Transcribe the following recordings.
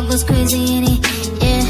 goes crazy in it, yeah.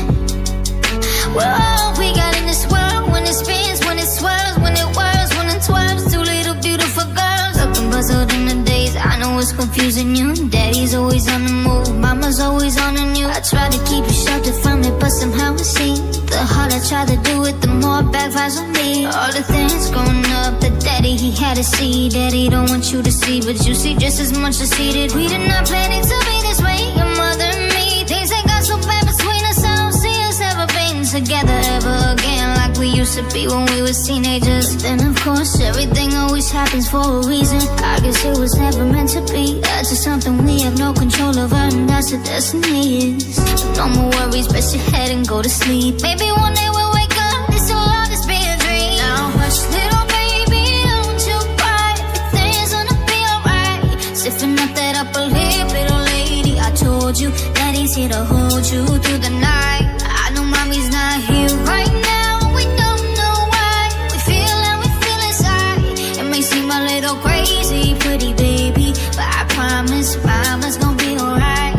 We're all we got in this world. When it spins, when it swirls, when it whirls, when it twirls. Two little beautiful girls, looking puzzled in the days. I know it's confusing you. Daddy's always on the move, mama's always on the news. I try to keep you sheltered from it, but somehow it seems the harder I try to do it, the more it backfires on me. All the things growing up, the daddy he had to see. Daddy don't want you to see, but you see just as much as he did. We did not plan it to be this way, your mother and me. Things that got so bad between us, I don't see us ever being together ever again like we used to be when we was teenagers. But then of course everything always happens for a reason. I guess it was never meant to be. That's just something we have no control over, and that's what destiny is. No more worries, rest your head and go to sleep. Maybe one day we'll wake up, this will all just be a dream. Now hush little baby, don't you cry, everything's gonna be alright. Stiffen up that upper lip, little lady. I told you that he's here to hold you through the night. I know mommy's not here right now, we don't know why. We feel how we feel inside. It may seem a little crazy, pretty baby, but I promise mama's gonna be alright.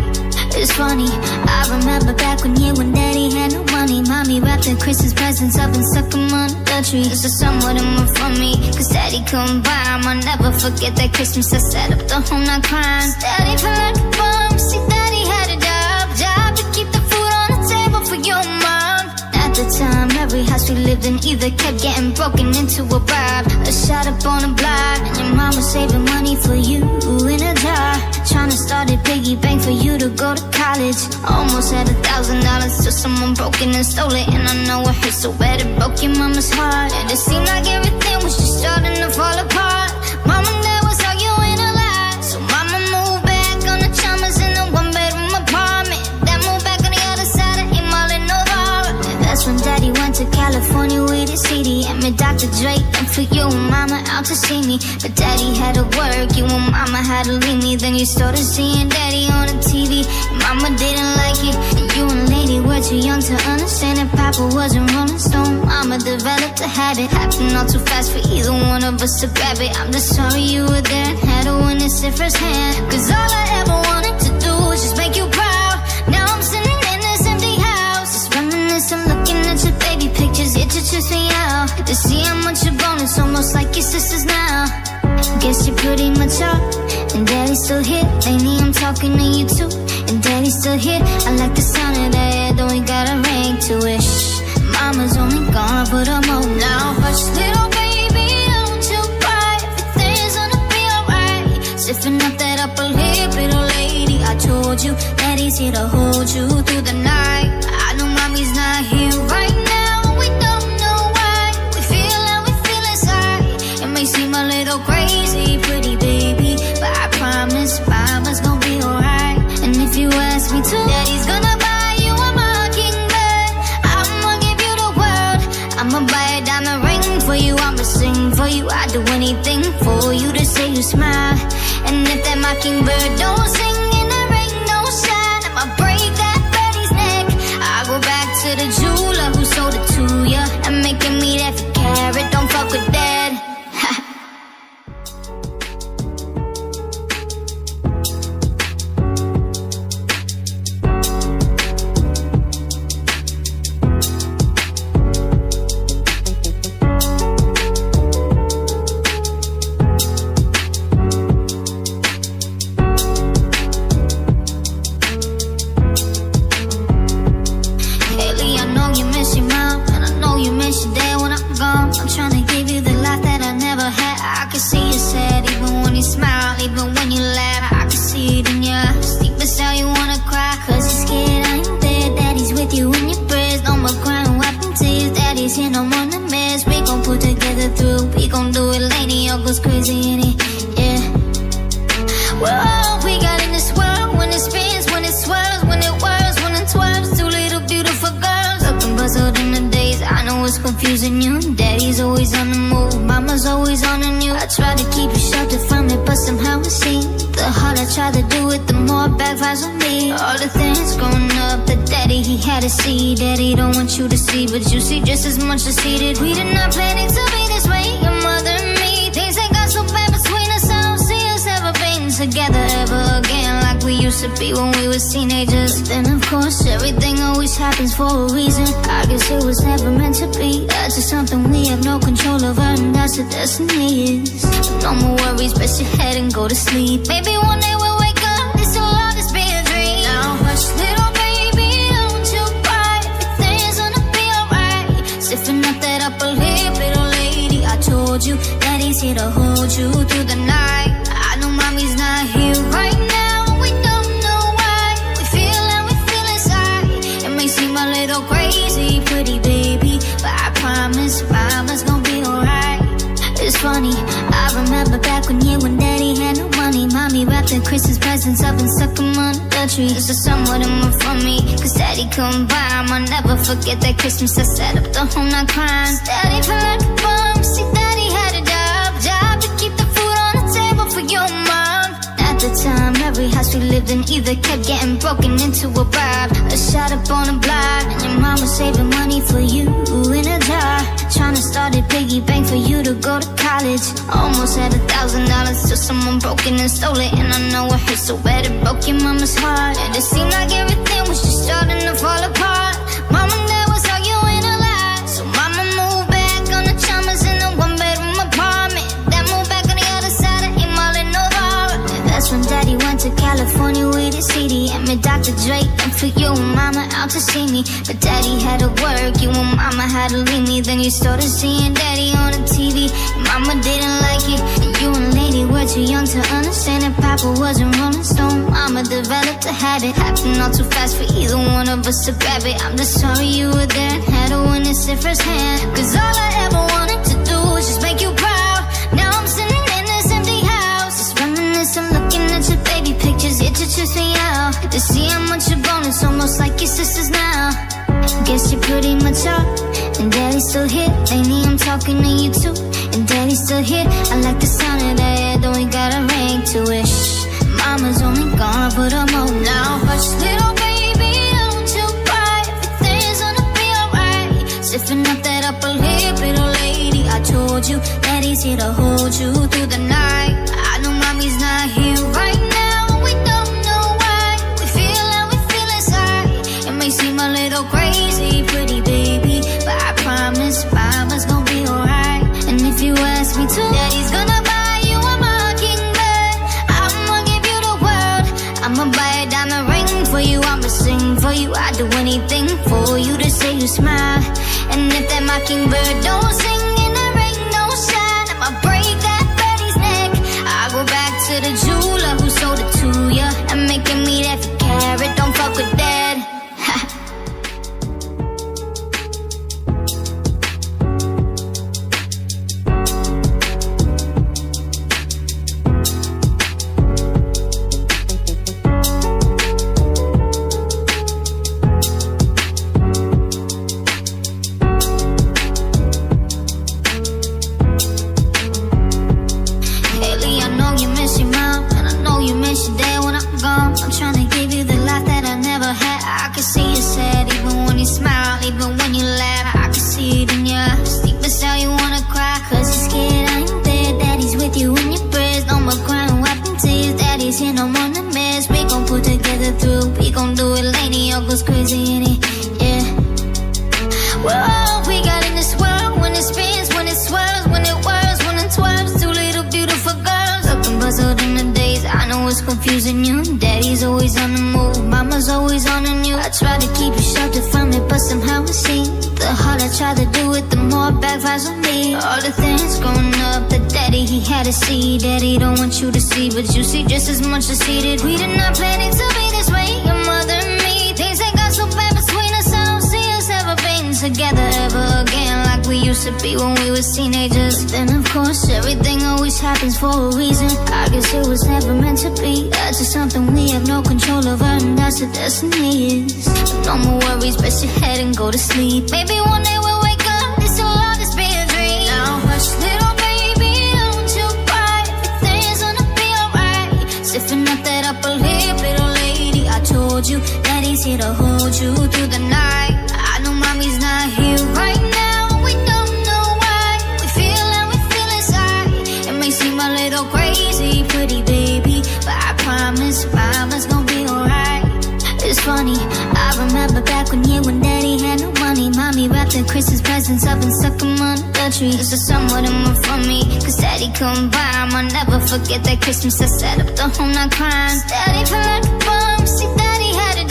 It's funny, I remember back when you and daddy had no money. Mommy wrapped the Christmas presents up and stuck them on the tree. So somewhat of them from me, cause daddy couldn't buy them. I'll never forget that Christmas I set up the home not crying. Daddy felt like a bum, see daddy had a job to keep the food on the table for your mom. At the time, every house we lived in either kept getting broken into a bribe, or shot up on a block. And your mom was saving money for you in a jar, trying to start a piggy bank for you to go to college. Almost had $1,000 till someone broke in and stole it. And I know it hurt so bad it broke your mama's heart. And it seemed like everything was just starting to fall apart. Mom and dad was arguing a lot, so mama moved back on the Chalmers in a one-bedroom apartment. Dad moved back on the other side of Emil in Novara. And that's when daddy went to California with his CD and met Dr. Dre, and for you and mama out to see me. But daddy had to work, you and mama had to leave me. Then you started seeing daddy on the TV, and mama didn't like it. And you and lady were too young to understand that papa wasn't Rolling Stone. Mama developed a habit, happened all too fast for either one of us to grab it. I'm just sorry you were there and had to witness it firsthand, cause all I ever wanted to do was just make you proud. Now I'm sitting in this empty house, just reminiscing, looking at your baby pictures. It just trips me out to see how much you're grown. It's almost like your sisters now. Guess you're pretty much up, and daddy's still here. Lately I'm talking to you too, and daddy's still here. I like the sound of that, though we got a ring to it. Shh, mama's only gone for the moment. Now hush little baby, don't you cry, everything's gonna be alright. Stiffen up that upper lip, little lady. I told you daddy's here to hold you through the night. I know mommy's not here right now, we don't know why. We feel how we feel inside. It may seem a little crazy, pretty baby, but I promise mama's gonna be alright. And if you ask me to, daddy's gonna buy you a mockingbird. I'ma give you the world, I'ma buy a diamond ring for you, I'ma sing for you. I'd do anything for you to say you smile. And if that mockingbird don't sing and the ring don't shine, I'ma break that birdie's neck. I'll go back to the jeweler who sold it to ya and make him eat every carrot. Don't fuck with that. Confusing you, daddy's always on the move, mama's always on the news. I try to keep you sheltered from it, but somehow it seems the harder I try to do it, the more it backfires on me. All the things growing up, the daddy he had to see. Daddy don't want you to see, but you see just as much as he did. We did not plan it to be this way, your mother and me. Things that got so bad between us, I don't see us ever being together ever again like we used to be when we was teenagers. Then of course everything always happens for a reason. I guess it was never meant to be. That's just something we have no control over, and that's the destiny is. No more worries, rest your head and go to sleep. Maybe one day we'll wake up, this will all just be a dream. Now hush little baby, don't you cry, everything's gonna be alright. Stiffen up that upper lip, little lady, I told you that he's here to hold you through the night. I know mommy's not here right now, we don't know why. We feel how we feel inside. It may seem a little crazy, pretty baby, but I promise mama's gonna be alright. It's funny, I remember back when you and daddy had no money. Mommy wrapped the Christmas presents up and stuck them on the tree. It's just somewhat of them from me, cause daddy couldn't buy them. I'll never forget that Christmas I sat up the whole night crying. Daddy felt like a bum, see daddy had a job to keep the food on the table for your mom. At the time, every house we lived in either kept getting broken into a bribe, or shot up on a block. And your mom was saving money for you in a jar, trying to start a piggy bank for you to go to college. Almost had $1,000 till someone broke in and stole it. And I know it hurt so bad it broke your mama's heart. And it seemed like everything was just starting to fall apart. Mom and dad was arguing a lot, so mama moved back on the Chalmers in a one-bedroom apartment. Dad moved back on the other side of Emil in Novara. And that's when daddy went to California with his CD and met Dr. Dre, and for you and mama out to see me. But daddy had to work, you and mama had to leave me. Then you started seeing daddy on the TV, and mama didn't like it. And you and lady were too young to understand that papa wasn't Rolling Stone. Mama developed a habit, happened all too fast for either one of us to grab it. I'm just sorry you were there and had to witness it firsthand, cause all I ever wanted to do was just make you proud. Now I'm sitting in this empty house, just reminiscing, looking at your baby pictures. It just trips me out to see how much you're grown. It's almost like your sisters now. Guess you're pretty much up, and daddy's still here. Lately I'm talking to you too, and daddy's still here. I like the sound of that, though we got a ring to it. Shh, mama's only gone for the moment. Now hush little baby, don't you cry, everything's gonna be alright. Stiffen up that upper lip, little lady, I told you that he's here to hold you through the night. I know mommy's not here right now, we don't know why. We feel how we feel inside. It may seem a little crazy, pretty baby, but I promise mama's gonna be alright. And if you ask me to, daddy's gonna buy you a mockingbird. I'ma give you the world, I'ma buy a diamond ring for you, I'ma sing for you, I'd do anything for you to say you smile. And if that mockingbird don't sing and the rain don't shine, I'ma break that birdie's neck. I go back to the jeweler who sold it to ya, and making me that for carrot, don't fuck with that. Confusing you, daddy's always on the move, mama's always on the news. I try to keep you sheltered from it, but somehow it seems the harder I try to do it, the more it backfires on me. All the things growing up, the daddy he had to see, daddy don't want you to see, but you see just as much as he did. We did not plan it to be this way, your mother and me. Things that got so bad between us, I don't see us ever being together ever again like we used to be when we was teenagers. Then of course everything always happens for a reason. I guess it was never meant to be. That's just something we have no control over, and that's the destiny is. No more worries, rest your head and go to sleep. Maybe one day we'll wake up, this will all just be a dream. Now hush little baby, don't you cry, everything's gonna be alright. Stiffen up that upper lip, little lady, I told you that he's here to hold you through the night. I know mommy's not here right now, we don't know why. We feel how we feel inside. It may seem a little crazy, pretty baby, but remember back when daddy had no money. Mommy wrapped the Christmas presents up and stuck them on the tree. So some of them were from me, cause daddy couldn't buy them. I'll never forget that Christmas I sat up the whole night crying. Daddy felt like a bum, see daddy had a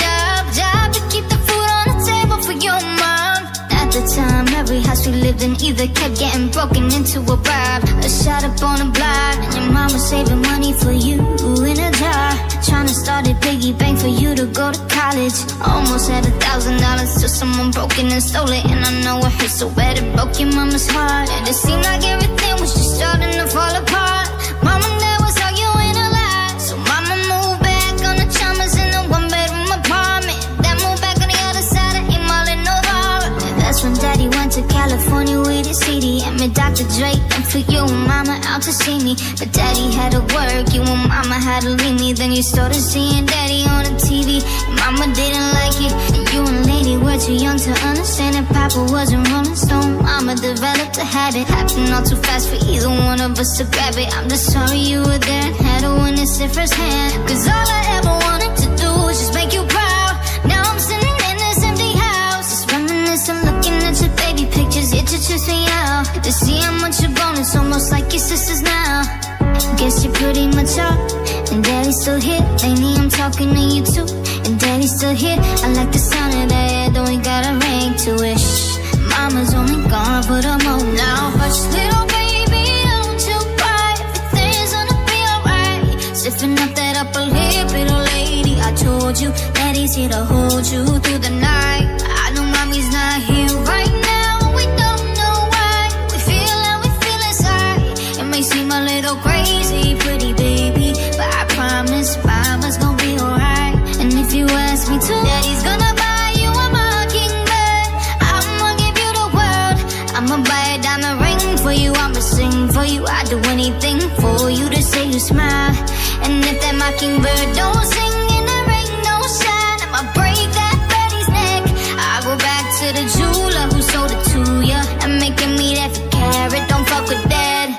job to keep the food on the table for your mom. At the time, every house we lived in either kept getting broken into a bribe, or shot up on a block. And your mom was saving money for you in a jar, trying to start a piggy bank for you to go to college. Almost had $1,000 till someone broke in and stole it. And I know it hurt so bad it broke your mama's heart. And it seemed like everything was just starting to fall apart. Mom and dad was arguing a lot, so mama moved back on the Chalmers in a one-bedroom apartment. Then moved back on the other side of Emil in Novara. And that's when daddy went to California with his CD and met Dr. Dre. And for you and mama out to see me, but daddy had to work, you and mama had to leave me. Then you started seeing daddy on the TV, and mama didn't like it. And you and lady were too young to understand that papa wasn't Rolling Stone. Mama developed a habit, happened all too fast for either one of us to grab it. I'm just sorry you were there and had to witness it firsthand, cause all I ever wanted to do was just make you proud. Now I'm sitting in this empty house, just reminiscing, looking at your baby pictures. It just trips me out to see how much you're grown. It's almost like your sisters now. Guess you're pretty much up, and daddy's still here. Lately I'm talking to you too, and daddy's still here. I like the sound of that, though we got a ring to it. Shh, mama's only gone for the moment now. Hush, little baby, don't you cry, everything's gonna be alright. Stiffen up that upper lip, little lady. I told you daddy's here to hold you through the night. I know mommy's not here right now, we don't know why. We feel how we feel inside. It may seem a little crazy, pretty baby, but I promise mama's gonna be alright. And if you ask me to, daddy's gonna buy you a mockingbird. I'ma give you the world, I'ma buy a diamond ring for you, I'ma sing for you. I'd do anything for you to say you smile. And if that mockingbird don't sing and the rain don't shine, I'ma break that birdie's neck. I'll go back to the jeweler who sold it to ya and make him eat every carrot. Don't fuck with dad.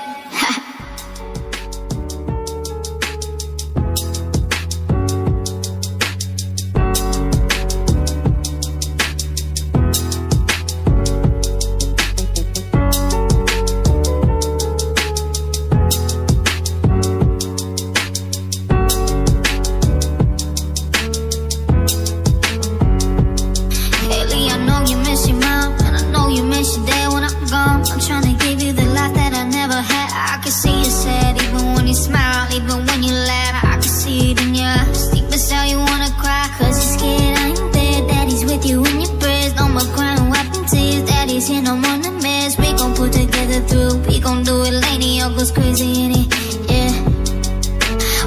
Crazy in it, yeah.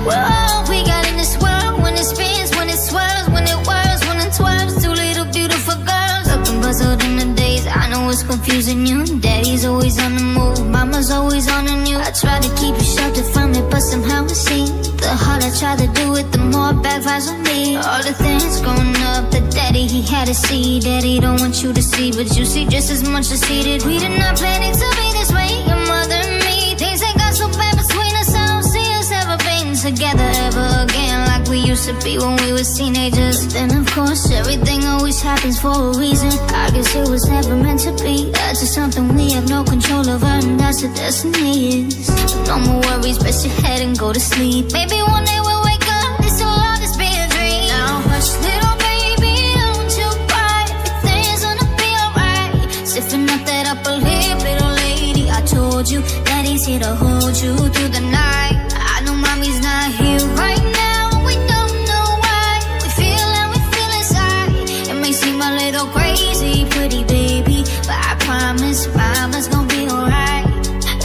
We're all we got in this world. When it spins, when it swirls, when it whirls, when it twirls. Two little beautiful girls, looking puzzled in the days. I know it's confusing you. Daddy's always on the move, mama's always on the news. I try to keep you sheltered from it, but somehow it seems the harder I try to do it, the more it backfires on me. All the things growing up that daddy he had to see, daddy don't want you to see, but you see just as much as he did. We did not plan it to be this way, your mother and me. Things ain't got so bad between us, I don't see us ever being together ever again like we used to be when we was teenagers. Then of course everything always happens for a reason. I guess it was never meant to be. That's just something we have no control over, and that's the destiny is. But no more worries, rest your head and go to sleep. Maybe one day we'll wake up, this will all just be a dream. Now hush, little baby, don't you cry, everything's gonna be alright. Stiffen up that upper lip, little lady. I told you daddy's here to hold you through the night. I know mommy's not here right now, we don't know why. We feel how we feel inside. It may seem a little crazy, pretty baby, but I promise mama's gonna be alright.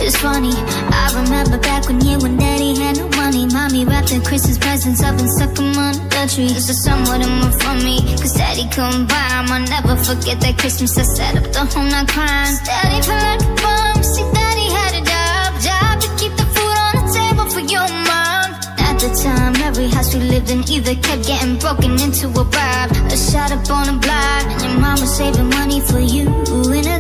It's funny, I remember back when daddy had no money. Mommy wrapped the Christmas presents up and stuck them on the tree. So some of them were from me, cause daddy couldn't buy them. I'll never forget that Christmas I sat up the whole night crying. Daddy felt like a bum, see daddy had a job to keep the food on the table for your mom. At the time, every house we lived in either kept getting broken into a bribe, or shot up on a block. And your mom was saving money for you in a